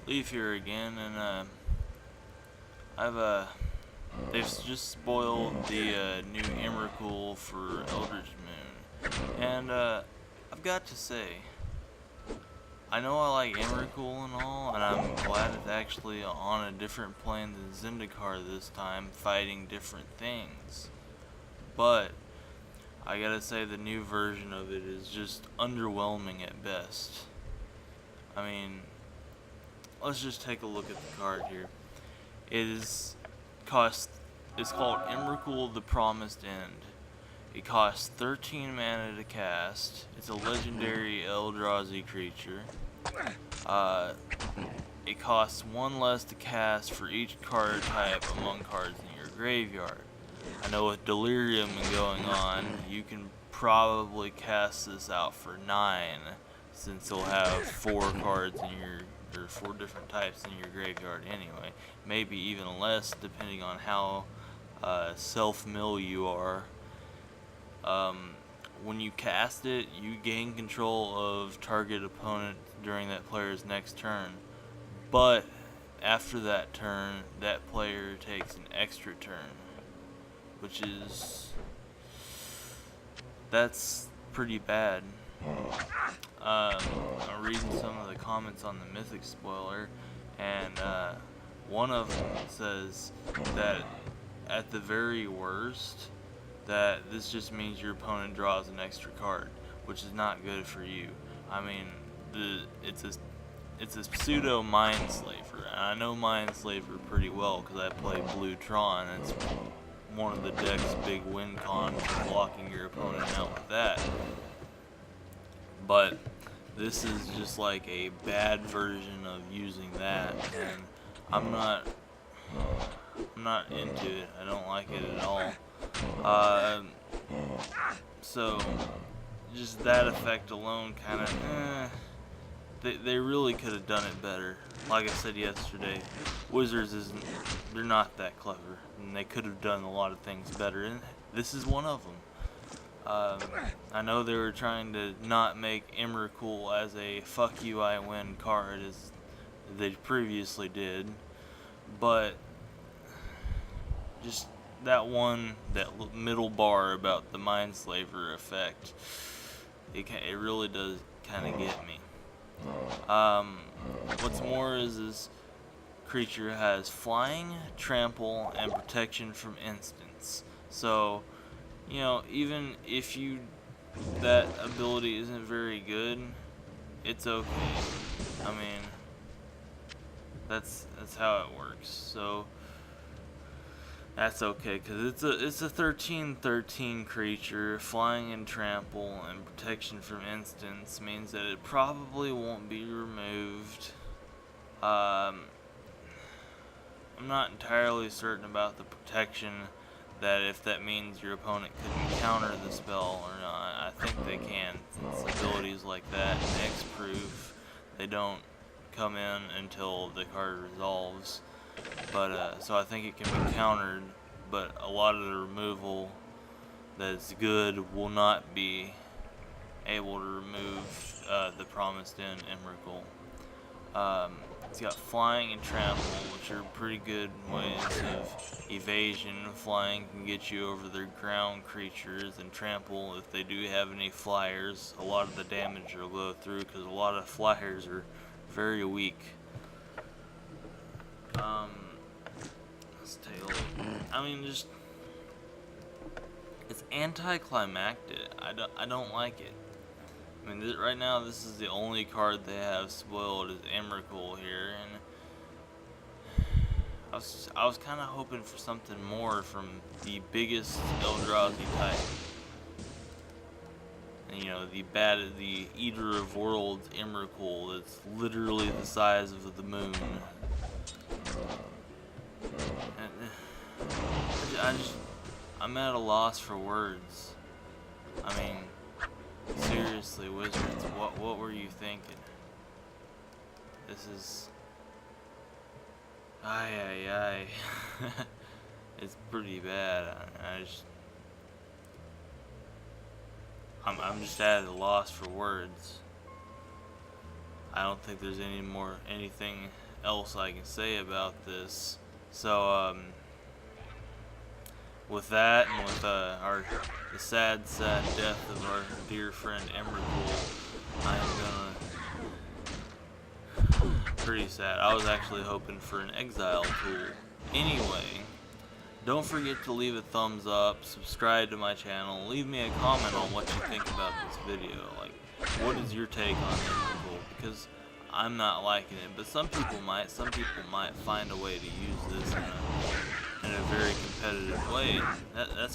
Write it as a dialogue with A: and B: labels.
A: Leaf here again, and I've they've just spoiled the new Emrakul for Eldritch Moon, and I've got to say, I know I like Emrakul and all, and I'm glad it's actually on a different plane than Zendikar this time, fighting different things. But I gotta say, the new version of it is just underwhelming at best. I mean, let's just take a look at the card here. It is cost. It's called Emrakul: The Promised End. It costs 13 mana to cast. It's a legendary Eldrazi creature. It costs one less to cast for each card type among cards in your graveyard. I know with Delirium going on, you can probably cast this out for 9, since you'll have 4 cards in your, or 4 different types in your graveyard anyway. Maybe even less depending on how self-mill you are. When you cast it, you gain control of target opponent during that player's next turn. But after that turn, that player takes an extra turn, which is, that's pretty bad. I'm reading some of the comments on the Mythic spoiler, and one of them says that at the very worst, that this just means your opponent draws an extra card, which is not good for you. I mean, it's a pseudo Mindslaver, and I know Mindslaver pretty well because I play Blue Tron. It's one of the deck's big win cons for blocking your opponent out with that. But this is just like a bad version of using that, and I'm not into it. I don't like it at all. So just that effect alone kind of they really could have done it better. Like I said yesterday, Wizards they're not that clever, and they could have done a lot of things better, and this is one of them. I know they were trying to not make Emrakul as a fuck you I win card as they previously did, but just that middle bar about the Mindslaver effect, it really does kind of get me. What's more is this creature has flying, trample, and protection from instants. So, you know, even if that ability isn't very good, it's okay. I mean, that's how it works. So that's okay, because it's a 13/13 creature. Flying and trample and protection from instants means that it probably won't be removed. I'm not entirely certain about the protection, that if that means your opponent couldn't counter the spell or not. I think they can, since abilities like that, Hexproof, they don't come in until the card resolves. But so I think it can be countered, but a lot of the removal that's good will not be able to remove the Promised End Emrakul. It's got flying and trample, which are pretty good ways of evasion. Flying can get you over their ground creatures, and trample, if they do have any flyers, a lot of the damage will go through because a lot of flyers are very weak. Let's take a look. I mean, just, it's anticlimactic. I don't like it. I mean, right now this is the only card they have spoiled is Emrakul here, and I was kind of hoping for something more from the biggest Eldrazi type. And, you know, the Eater of Worlds Emrakul that's literally the size of the moon. And I'm at a loss for words. I mean, seriously, Wizards, what were you thinking? This is, it's pretty bad. I'm just at a loss for words. I don't think there's anything else I can say about this. So, with that, and with the sad death of our dear friend Emrakul, I am gonna pretty sad. I was actually hoping for an exile tool. Anyway, don't forget to leave a thumbs up, subscribe to my channel, leave me a comment on what you think about this video. Like, what is your take on Emrakul? Because I'm not liking it, but some people might. Some people might find a way to use this in a very competitive way. That's